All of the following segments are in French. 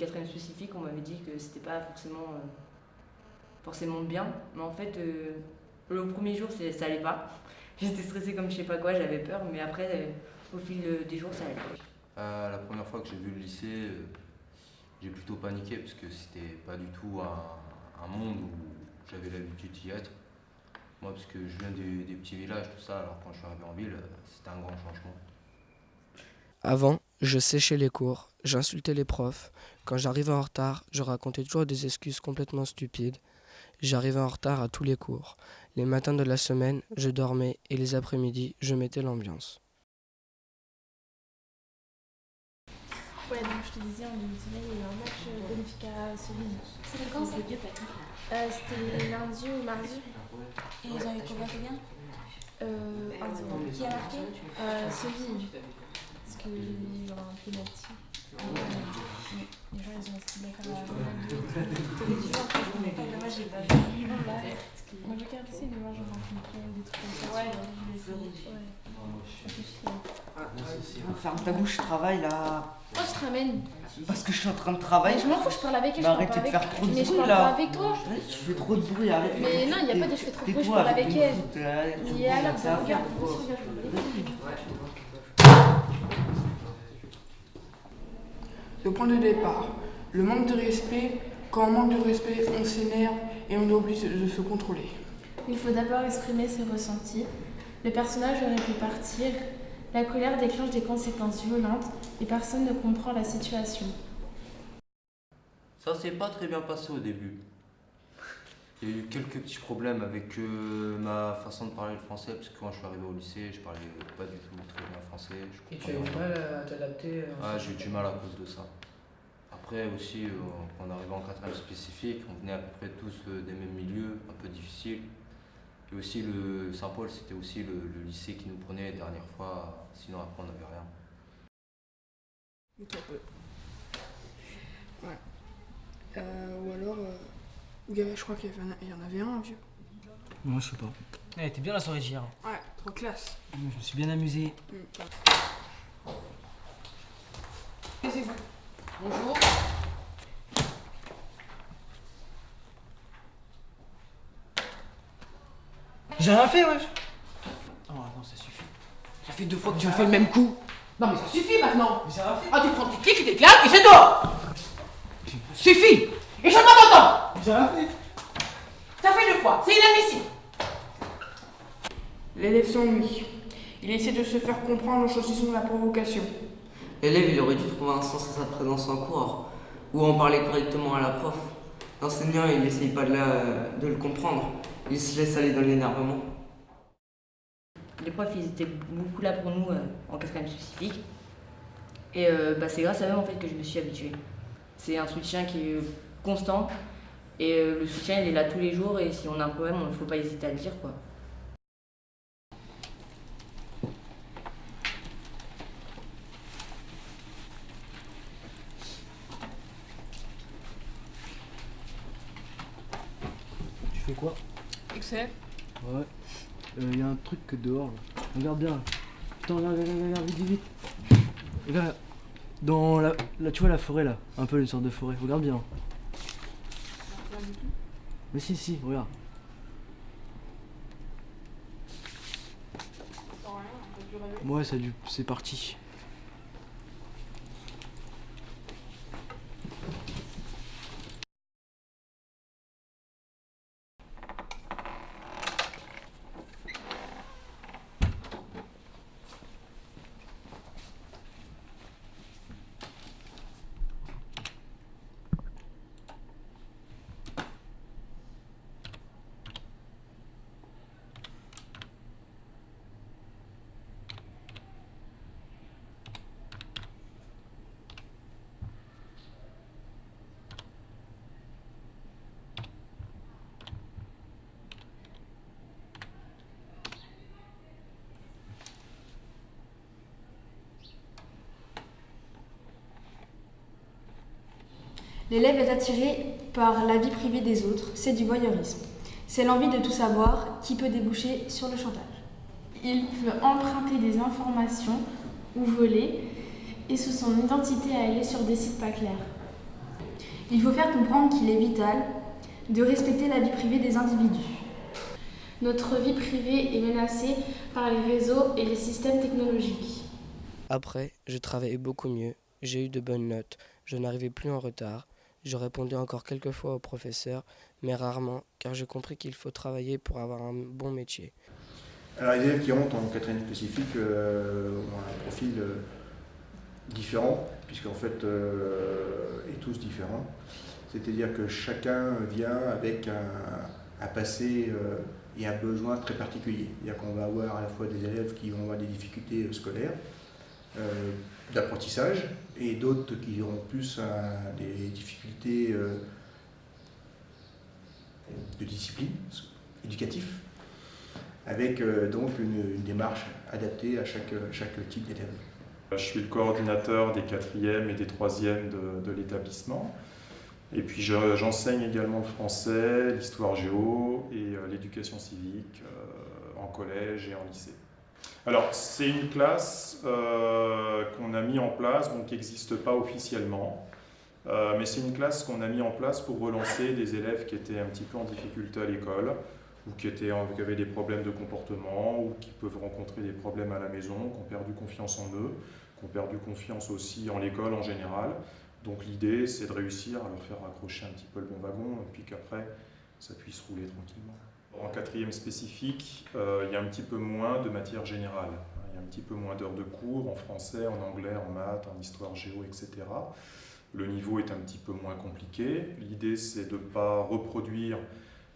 quatrième spécifique, on m'avait dit que c'était pas forcément bien. Mais en fait, le premier jour, ça allait pas. J'étais stressée comme je sais pas quoi, j'avais peur. Mais après, au fil des jours, ça allait. La première fois que j'ai vu le lycée, j'ai plutôt paniqué parce que c'était pas du tout un monde où j'avais l'habitude d'y être. Moi, parce que je viens des petits villages, tout ça, alors quand je suis arrivé en ville, c'était un grand changement. Avant, je séchais les cours, j'insultais les profs. Quand j'arrivais en retard, je racontais toujours des excuses complètement stupides. J'arrivais en retard à tous les cours. Les matins de la semaine, je dormais et les après-midi, je mettais l'ambiance. Ouais, donc je te disais, en début de semaine, il y a eu un match Benfica Séville. C'était quand ça? C'était lundi ou mardi. Et ils ont eu combien? 1-0. Qui a marqué? Séville. Parce qu'il y aura un penalty. Les gens, ils ont estimé comme Moi, j'ai pas vu. Moi, je regarde ici, mais moi, j'en rencontre des trucs comme ça. Ouais, Ferme ta bouche, je travaille là. Oh, je te ramène. Parce que je suis en train de travailler. Je m'en fous, je parle avec elle. Mais arrêtez de faire trop de Mais je bruit parle pas là. avec toi. Tu fais trop de bruit, arrête. Mais non, il n'y a pas de je fais trop de bruit, je parle avec elle. Et alors, ça va regarde, faire. Le point de départ, le manque de respect. Quand on manque de respect, on s'énerve et on est obligé de se contrôler. Il faut d'abord exprimer ses ressentis. Le personnage aurait pu partir. La colère déclenche des conséquences violentes et personne ne comprend la situation. Ça s'est pas très bien passé au début. Il y a eu quelques petits problèmes avec ma façon de parler le français, parce que quand je suis arrivé au lycée, je parlais pas du tout très bien français. Et tu as eu du mal à t'adapter J'ai eu du mal à cause de ça. Après aussi, quand on arrivait en quatrième spécifique, on venait à peu près tous des mêmes milieux, un peu difficiles. Et aussi le Saint-Paul, c'était aussi le lycée qui nous prenait la dernière fois, sinon après on n'avait rien. Ouais. Ou alors, je crois qu'il y en avait un, vieux. Moi, je sais pas. Elle était bien la soirée d'hier. Ouais, trop classe. Je me suis bien amusé. Taisez-vous. Bonjour. J'ai rien fait, wesh. Oh non, ça suffit. Ça fait 2 fois que tu me fais le même coup. Non mais ça suffit maintenant. Mais j'ai rien fait. Ah, tu prends tes clics, tu t'éclates et c'est tout. Suffit. Et je m'entends. J'ai rien fait. Ça fait 2 fois, c'est inadmissible. L'élève s'ennuie. Il essaie de se faire comprendre en choisissant la provocation. L'élève, il aurait dû trouver un sens à sa présence en cours, ou en parler correctement à la prof. L'enseignant, il n'essaye pas de le comprendre, il se laisse aller dans l'énervement. Les profs, ils étaient beaucoup là pour nous en quatrième spécifique. Et c'est grâce à eux en fait que je me suis habituée. C'est un soutien qui est constant. Et le soutien, il est là tous les jours. Et si on a un problème, il ne faut pas hésiter à le dire, quoi. Tu fais quoi? Excel. Ouais. Y a un truc dehors là. Regarde bien. Attends, regarde, vite, vite. Regarde. Dans la, tu vois la forêt là. Un peu une sorte de forêt. Regarde bien. Mais si, regarde. Ouais, c'est parti. L'élève est attiré par la vie privée des autres, c'est du voyeurisme. C'est l'envie de tout savoir qui peut déboucher sur le chantage. Il peut emprunter des informations ou voler et sous son identité aller sur des sites pas clairs. Il faut faire comprendre qu'il est vital de respecter la vie privée des individus. Notre vie privée est menacée par les réseaux et les systèmes technologiques. Après, je travaillais beaucoup mieux, j'ai eu de bonnes notes, je n'arrivais plus en retard, je répondais encore quelques fois au professeur, mais rarement, car j'ai compris qu'il faut travailler pour avoir un bon métier. Alors les élèves qui rentrent en quatrième spécifique ont un profil différent, puisqu'en fait, est tous différents. C'est-à-dire que chacun vient avec un passé et un besoin très particulier. C'est-à-dire qu'on va avoir à la fois des élèves qui vont avoir des difficultés scolaires, d'apprentissage, et d'autres qui auront plus des difficultés de discipline, éducative, avec donc une démarche adaptée à chaque type d'élève. Je suis le coordinateur des 4e et des 3e de l'établissement. Et puis j'enseigne également le français, l'histoire géo et l'éducation civique en collège et en lycée. Alors c'est une classe qu'on a mis en place, donc qui n'existe pas officiellement. Mais c'est une classe qu'on a mis en place pour relancer des élèves qui étaient un petit peu en difficulté à l'école, ou qui avaient des problèmes de comportement, ou qui peuvent rencontrer des problèmes à la maison, qui ont perdu confiance en eux, qui ont perdu confiance aussi en l'école en général. Donc l'idée, c'est de réussir à leur faire accrocher un petit peu le bon wagon, et puis qu'après, ça puisse rouler tranquillement. En 4e spécifique, il y a un petit peu moins de matière générale. Il y a un petit peu moins d'heures de cours en français, en anglais, en maths, en histoire géo, etc. Le niveau est un petit peu moins compliqué. L'idée, c'est de ne pas reproduire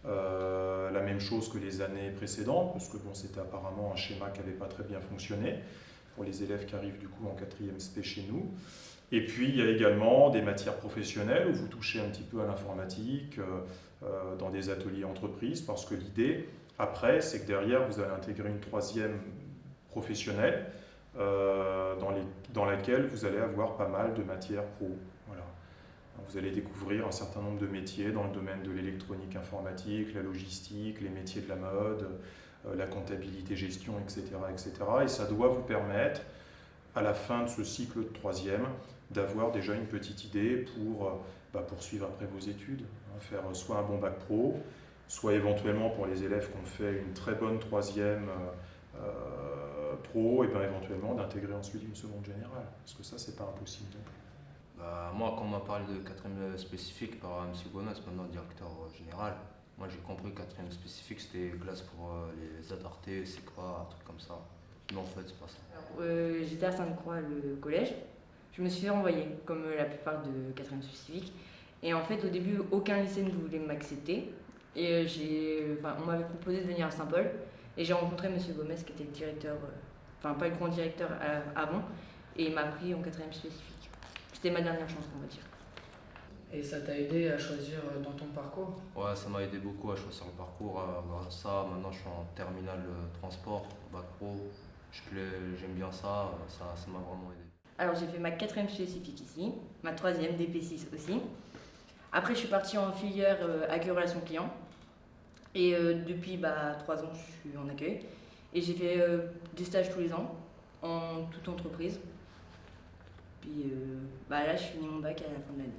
la même chose que les années précédentes, parce que bon, c'était apparemment un schéma qui n'avait pas très bien fonctionné pour les élèves qui arrivent du coup en 4e spé chez nous. Et puis il y a également des matières professionnelles où vous touchez un petit peu à l'informatique, dans des ateliers entreprises, parce que l'idée, après, c'est que derrière, vous allez intégrer une 3e professionnelle dans laquelle vous allez avoir pas mal de matières pro. Voilà. Vous allez découvrir un certain nombre de métiers dans le domaine de l'électronique informatique, la logistique, les métiers de la mode, la comptabilité, gestion, etc., etc. Et ça doit vous permettre, à la fin de ce cycle de 3e, d'avoir déjà une petite idée pour poursuivre après vos études, faire soit un bon bac pro, soit éventuellement pour les élèves qui ont fait une très bonne 3e pro, et bien éventuellement d'intégrer ensuite une seconde générale, parce que ça, c'est pas impossible non plus. Moi, quand on m'a parlé de 4e spécifique par M. Gomez, maintenant directeur général, moi j'ai compris que 4e spécifique c'était classe pour les adaptés, c'est quoi, un truc comme ça. Mais en fait, c'est pas ça. J'étais à Sainte-Croix, le collège. Je me suis fait renvoyer, comme la plupart de 4e spécifique. Et en fait, au début, aucun lycée ne voulait m'accepter. Et on m'avait proposé de venir à Saint-Paul. Et j'ai rencontré M. Gomez, qui était le directeur, pas le grand directeur avant. Et il m'a pris en 4e spécifique. C'était ma dernière chance, on va dire. Et ça t'a aidé à choisir dans ton parcours? Ouais, ça m'a aidé beaucoup à choisir le parcours. Grâce à ça, maintenant je suis en terminale transport, bac pro. J'aime bien ça, ça m'a vraiment aidé. Alors j'ai fait ma 4e spécifique ici, ma 3e DP6 aussi. Après je suis partie en filière accueil relations clients. Et depuis 3 ans je suis en accueil. Et j'ai fait des stages tous les ans, en toute entreprise. Puis là je finis mon bac à la fin de l'année.